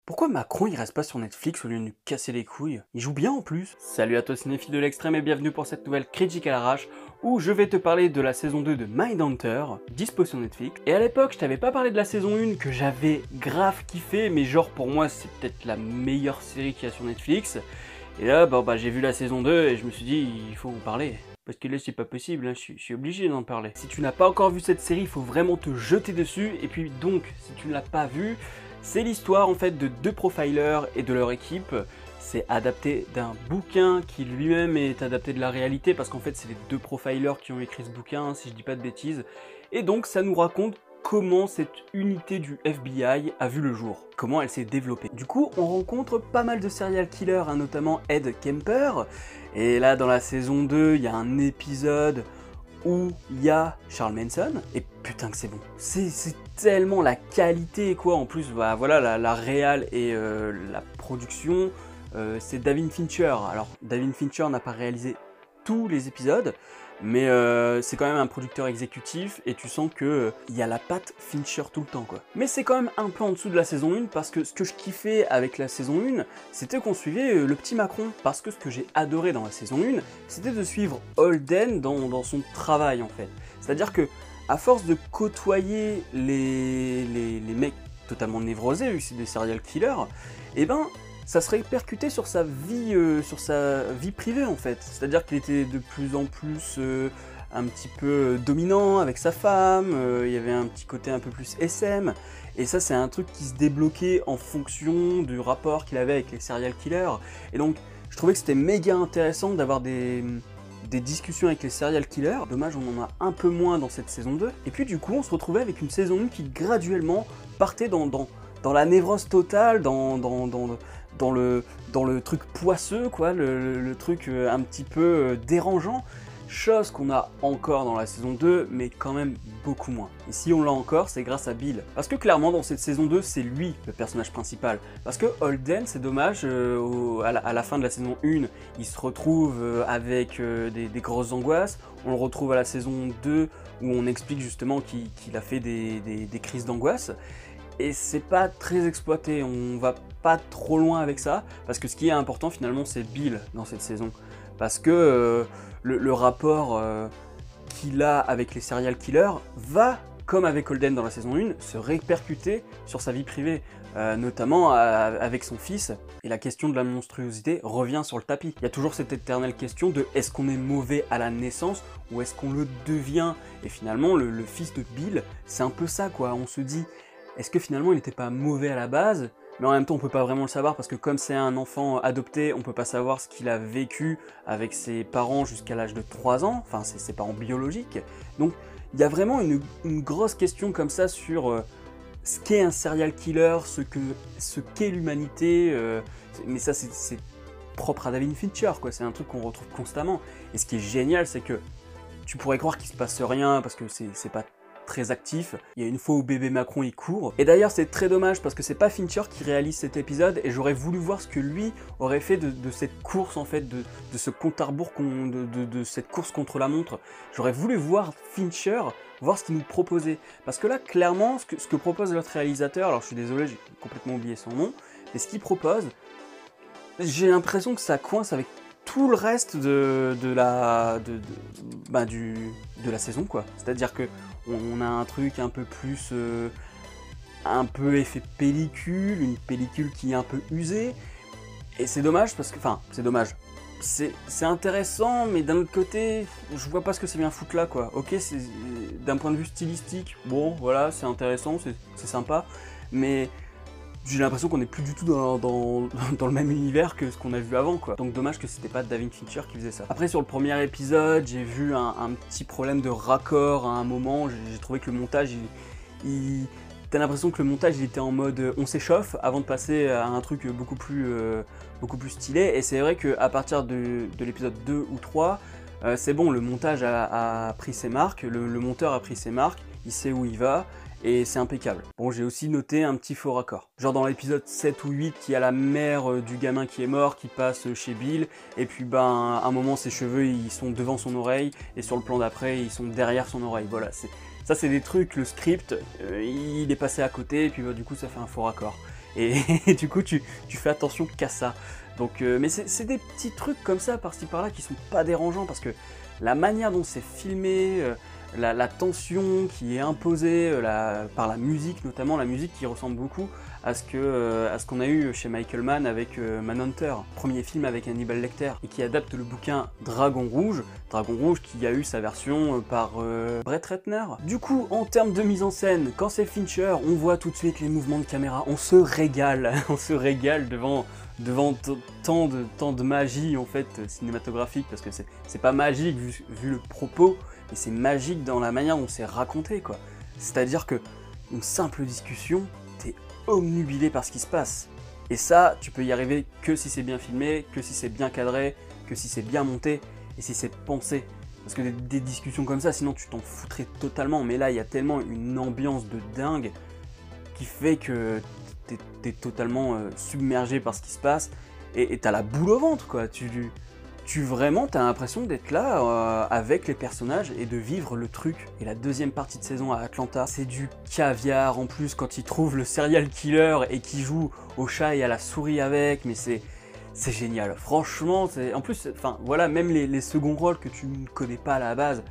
Pourquoi Macron il reste pas sur Netflix au lieu de nous casser les couilles? Il joue bien en plus. Salut à toi cinéphile de l'extrême et bienvenue pour cette nouvelle critique à l'arrache où je vais te parler de la saison 2 de Mindhunter, dispo sur Netflix. Et à l'époque je t'avais pas parlé de la saison 1 que j'avais grave kiffé, mais genre pour moi c'est peut-être la meilleure série qu'il y a sur Netflix. Et là j'ai vu la saison 2 et je me suis dit il faut en parler. Parce que là c'est pas possible, hein, je suis obligé d'en parler. Si tu n'as pas encore vu cette série, il faut vraiment te jeter dessus. Et puis donc, si tu ne l'as pas vue, c'est l'histoire en fait de deux profilers et de leur équipe. C'est adapté d'un bouquin qui lui-même est adapté de la réalité parce qu'en fait c'est les deux profilers qui ont écrit ce bouquin, si je dis pas de bêtises. Et donc ça nous raconte comment cette unité du FBI a vu le jour, comment elle s'est développée. Du coup, on rencontre pas mal de serial killers, hein, notamment Ed Kemper. Et là, dans la saison 2, il y a un épisode où il y a Charles Manson, et putain que c'est bon. C'est tellement la qualité, quoi. En plus, voilà, la réal et la production, c'est David Fincher. Alors, David Fincher n'a pas réalisé tous les épisodes, mais c'est quand même un producteur exécutif et tu sens que il y a la patte Fincher tout le temps, quoi. Mais c'est quand même un peu en dessous de la saison 1 parce que ce que je kiffais avec la saison 1, c'était qu'on suivait le petit Macron. Parce que ce que j'ai adoré dans la saison 1, c'était de suivre Holden dans son travail en fait. C'est-à-dire que à force de côtoyer les mecs totalement névrosés, vu que c'est des serial killers, et ben ça se répercutait sur sa vie privée en fait. C'est-à-dire qu'il était de plus en plus un petit peu dominant avec sa femme, il y avait un petit côté un peu plus SM, et ça c'est un truc qui se débloquait en fonction du rapport qu'il avait avec les serial killers. Et donc je trouvais que c'était méga intéressant d'avoir des discussions avec les serial killers. Dommage, on en a un peu moins dans cette saison 2. Et puis du coup on se retrouvait avec une saison 1 qui graduellement partait dans la névrose totale, dans le truc poisseux, quoi, le truc un petit peu dérangeant, chose qu'on a encore dans la saison 2, mais quand même beaucoup moins. Et si on l'a encore, c'est grâce à Bill. Parce que clairement, dans cette saison 2, c'est lui le personnage principal. Parce que Holden, c'est dommage, à la fin de la saison 1, il se retrouve avec des grosses angoisses. On le retrouve à la saison 2, où on explique justement qu'il a fait des crises d'angoisse. Et c'est pas très exploité, on va pas trop loin avec ça, parce que ce qui est important finalement c'est Bill dans cette saison. Parce que le rapport qu'il a avec les serial killers va, comme avec Holden dans la saison 1, se répercuter sur sa vie privée, notamment avec son fils, et la question de la monstruosité revient sur le tapis. Il y a toujours cette éternelle question de est-ce qu'on est mauvais à la naissance ou est-ce qu'on le devient. Et finalement le fils de Bill, c'est un peu ça quoi, on se dit est-ce que finalement il n'était pas mauvais à la base, mais en même temps on peut pas vraiment le savoir parce que comme c'est un enfant adopté, on peut pas savoir ce qu'il a vécu avec ses parents jusqu'à l'âge de 3 ans, enfin ses parents biologiques. Donc il y a vraiment une grosse question comme ça sur ce qu'est un serial killer, ce qu'est l'humanité, mais ça c'est propre à David Fincher, quoi. C'est un truc qu'on retrouve constamment. Et ce qui est génial, c'est que tu pourrais croire qu'il se passe rien parce que c'est pas très actif. Il y a une fois où bébé Macron il court. Et d'ailleurs c'est très dommage parce que c'est pas Fincher qui réalise cet épisode et j'aurais voulu voir ce que lui aurait fait de cette course en fait, de ce compte à rebours, de cette course contre la montre. J'aurais voulu voir Fincher, voir ce qu'il nous proposait. Parce que là clairement ce que propose notre réalisateur, alors je suis désolé j'ai complètement oublié son nom, mais ce qu'il propose, j'ai l'impression que ça coince avec tout le reste de la saison quoi. C'est-à-dire que on a un truc un peu plus un peu effet pellicule, une pellicule qui est un peu usée. Et c'est dommage parce que c'est dommage. C'est intéressant, mais d'un autre côté, je vois pas ce que ça vient foutre là quoi. OK, c'est d'un point de vue stylistique, bon voilà, c'est intéressant, c'est sympa, mais j'ai l'impression qu'on est plus du tout dans le même univers que ce qu'on a vu avant quoi. Donc dommage que c'était pas David Fincher qui faisait ça. Après sur le premier épisode, j'ai vu un petit problème de raccord à un moment. J'ai trouvé que le montage, t'as l'impression que le montage il était en mode on s'échauffe avant de passer à un truc beaucoup plus stylé. Et c'est vrai qu'à partir de l'épisode 2 ou 3, c'est bon, le montage a pris ses marques, le monteur a pris ses marques, il sait où il va. Et c'est impeccable. Bon, j'ai aussi noté un petit faux raccord. Genre dans l'épisode 7 ou 8, il y a la mère du gamin qui est mort, qui passe chez Bill, et puis à un moment ses cheveux ils sont devant son oreille, et sur le plan d'après ils sont derrière son oreille. Voilà, ça c'est des trucs, le script, il est passé à côté, et puis du coup ça fait un faux raccord. et du coup tu fais attention qu'à ça. Donc, mais c'est des petits trucs comme ça, par-ci par-là, qui sont pas dérangeants, parce que la manière dont c'est filmé, la tension qui est imposée par la musique, notamment la musique qui ressemble beaucoup à ce qu'on a eu chez Michael Mann avec Manhunter, premier film avec Hannibal Lecter, et qui adapte le bouquin Dragon Rouge qui a eu sa version par Brett Ratner. Du coup, en termes de mise en scène, quand c'est Fincher, on voit tout de suite les mouvements de caméra, on se régale, on se régale devant tant de magie en fait cinématographique, parce que c'est pas magique vu le propos, mais c'est magique dans la manière dont c'est raconté, quoi. C'est-à-dire que une simple discussion, t'es obnubilé par ce qui se passe. Et ça, tu peux y arriver que si c'est bien filmé, que si c'est bien cadré, que si c'est bien monté, et si c'est pensé. Parce que des discussions comme ça, sinon tu t'en foutrais totalement. Mais là, il y a tellement une ambiance de dingue qui fait que t'es totalement submergé par ce qui se passe, et t'as la boule au ventre, quoi. Vraiment, t'as l'impression d'être là avec les personnages et de vivre le truc. Et la deuxième partie de saison à Atlanta, c'est du caviar en plus quand ils trouvent le serial killer et qu'ils jouent au chat et à la souris avec, mais c'est génial. Franchement, en plus, enfin voilà, même les seconds rôles que tu ne connais pas à la base,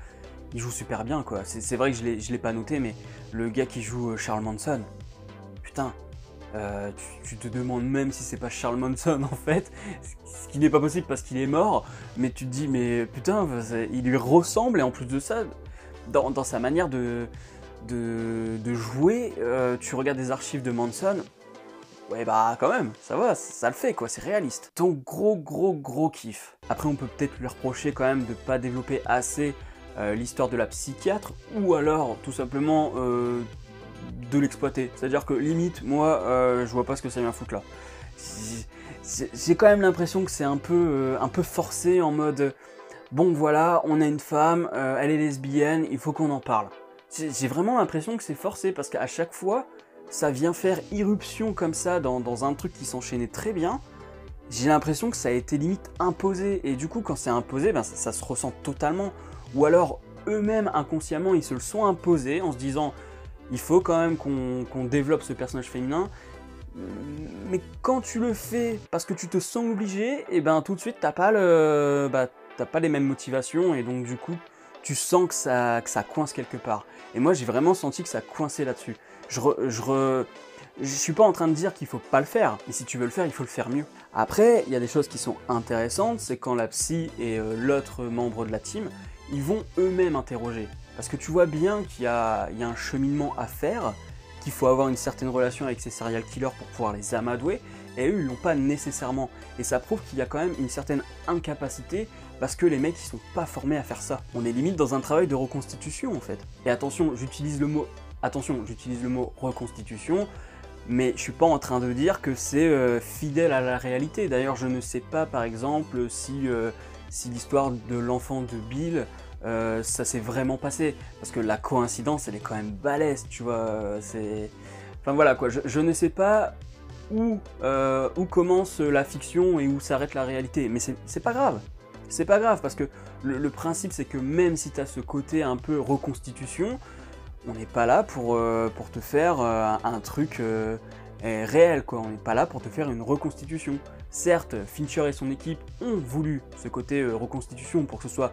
ils jouent super bien, quoi. C'est vrai que je l'ai pas noté, mais le gars qui joue Charles Manson, putain. Tu te demandes même si c'est pas Charles Manson en fait, ce qui n'est pas possible parce qu'il est mort, mais tu te dis mais putain, il lui ressemble, et en plus de ça, dans sa manière de jouer, tu regardes des archives de Manson, ouais bah quand même, ça va, ça le fait quoi, c'est réaliste. Donc gros kiff. Après on peut peut-être lui reprocher quand même de pas développer assez l'histoire de la psychiatre, ou alors tout simplement de l'exploiter. C'est-à-dire que limite, moi, je vois pas ce que ça vient foutre là. J'ai quand même l'impression que c'est un peu forcé, en mode bon voilà, on a une femme, elle est lesbienne, il faut qu'on en parle. J'ai vraiment l'impression que c'est forcé, parce qu'à chaque fois, ça vient faire irruption comme ça dans un truc qui s'enchaînait très bien. J'ai l'impression que ça a été limite imposé, et du coup quand c'est imposé, ben, ça se ressent totalement. Ou alors eux-mêmes inconsciemment ils se le sont imposés en se disant il faut quand même qu'on développe ce personnage féminin, mais quand tu le fais parce que tu te sens obligé, et ben tout de suite t'as pas les mêmes motivations, et donc du coup tu sens que ça coince quelque part. Et moi j'ai vraiment senti que ça coinçait là-dessus. Je suis pas en train de dire qu'il faut pas le faire, et si tu veux le faire, il faut le faire mieux. Après, il y a des choses qui sont intéressantes, c'est quand la psy et l'autre membre de la team, ils vont eux-mêmes interroger. Parce que tu vois bien qu'il y a un cheminement à faire, qu'il faut avoir une certaine relation avec ces serial killers pour pouvoir les amadouer, et eux ils l'ont pas nécessairement. Et ça prouve qu'il y a quand même une certaine incapacité, parce que les mecs ils sont pas formés à faire ça. On est limite dans un travail de reconstitution en fait. Et attention, j'utilise le mot reconstitution, mais je suis pas en train de dire que c'est fidèle à la réalité. D'ailleurs je ne sais pas par exemple si l'histoire de l'enfant de Bill, ça s'est vraiment passé, parce que la coïncidence elle est quand même balèze, tu vois, enfin voilà quoi, je ne sais pas où commence la fiction et où s'arrête la réalité, mais c'est pas grave, parce que le principe c'est que même si tu as ce côté un peu reconstitution, on n'est pas là pour te faire un truc réel, quoi. On n'est pas là pour te faire une reconstitution. Certes, Fincher et son équipe ont voulu ce côté reconstitution pour que ce soit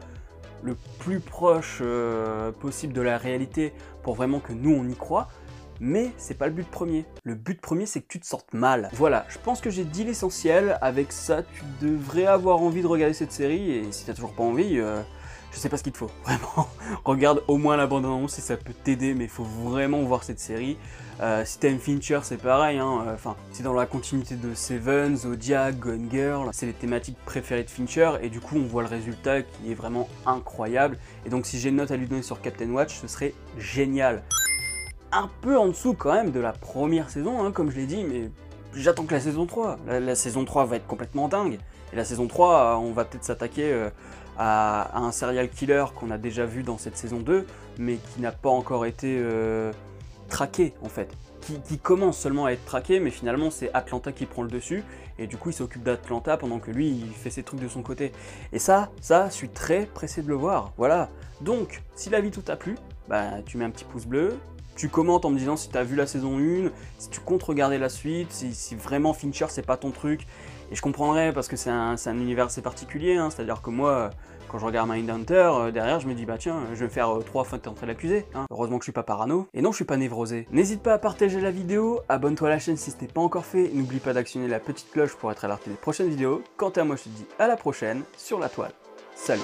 le plus proche possible de la réalité, pour vraiment que nous on y croit, mais c'est pas le but premier. Le but premier c'est que tu te sortes mal. Voilà, je pense que j'ai dit l'essentiel. Avec ça, tu devrais avoir envie de regarder cette série, et si t'as toujours pas envie, je sais pas ce qu'il te faut, vraiment. Regarde au moins la bande-annonce si ça peut t'aider, mais il faut vraiment voir cette série. Si t'aimes Fincher, c'est pareil, hein. Enfin, c'est dans la continuité de Seven, Zodiac, Gone Girl, c'est les thématiques préférées de Fincher, et du coup on voit le résultat qui est vraiment incroyable. Et donc si j'ai une note à lui donner sur Captain Watch, ce serait génial. Un peu en dessous quand même de la première saison, hein, comme je l'ai dit, mais j'attends que la saison 3. La saison 3 va être complètement dingue. Et la saison 3, on va peut-être s'attaquer à un serial killer qu'on a déjà vu dans cette saison 2, mais qui n'a pas encore été traqué en fait. Qui commence seulement à être traqué, mais finalement c'est Atlanta qui prend le dessus, et du coup il s'occupe d'Atlanta pendant que lui il fait ses trucs de son côté. Et ça, je suis très pressé de le voir, voilà. Donc, si la vidéo t'a plu, bah tu mets un petit pouce bleu, tu commentes en me disant si tu as vu la saison 1, si tu comptes regarder la suite, si vraiment Fincher c'est pas ton truc. Et je comprendrais parce que c'est un univers assez particulier, hein, c'est-à-dire que moi, quand je regarde Mindhunter, derrière je me dis bah tiens, je vais me faire 3 fois tenter l'accusé, hein. Heureusement que je suis pas parano, et non je suis pas névrosé. N'hésite pas à partager la vidéo, abonne-toi à la chaîne si ce n'est pas encore fait, n'oublie pas d'actionner la petite cloche pour être alerté des prochaines vidéos. Quant à moi je te dis à la prochaine sur la toile. Salut.